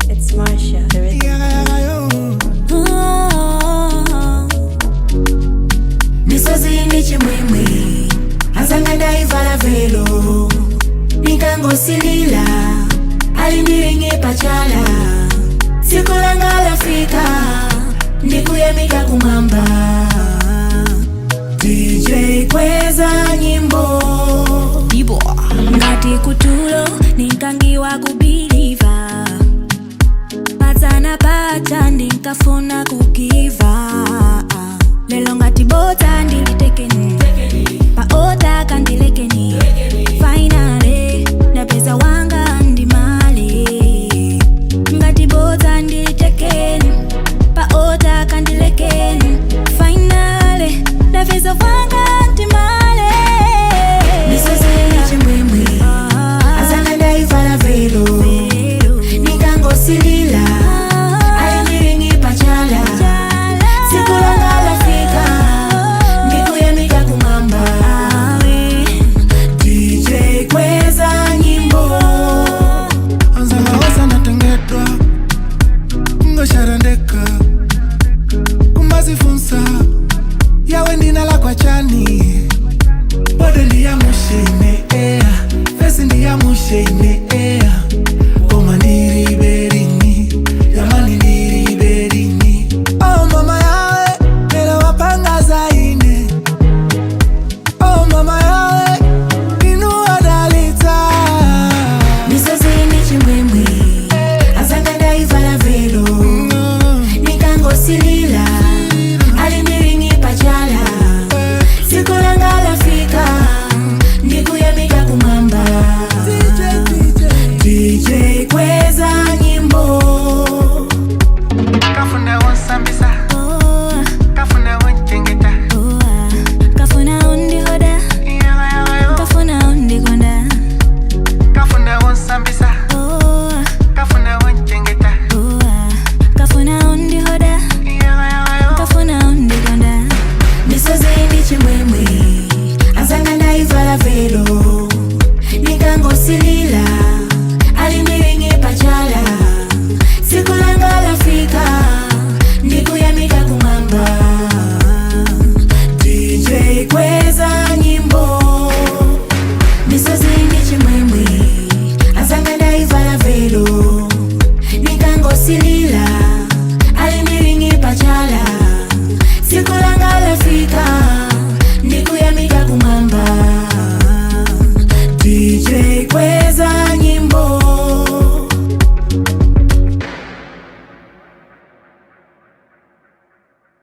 It's Marsha, the rhythm. Misozi ndichi mwimwe azanga ndaivala velo nikangosilila alindiringe pachala siku langa lafika ndikuyamika kumamba. DJ kweza nyimbo Ibo ngati kutulo ninkangiwa kubiliva patana pacha ninkafuna kukiva lelo ngati bota ndilitekeni paota kandilekeni finally napeza wanga ndimale ngati bota ndilitekeni paota kandilekeni finally napeza wanga ndimale. misozi ndichi mwimwe azanga ndaivala velo nikangosilila alindiringe pachala siku langa lafika ndikuyamika kumamba. DJ kweza nyimbo Anzala osa natengetwa ngosharandeka kumbazifunsa yawe ndinala kwa chani bode ndiya mushene fesi ndiya mushene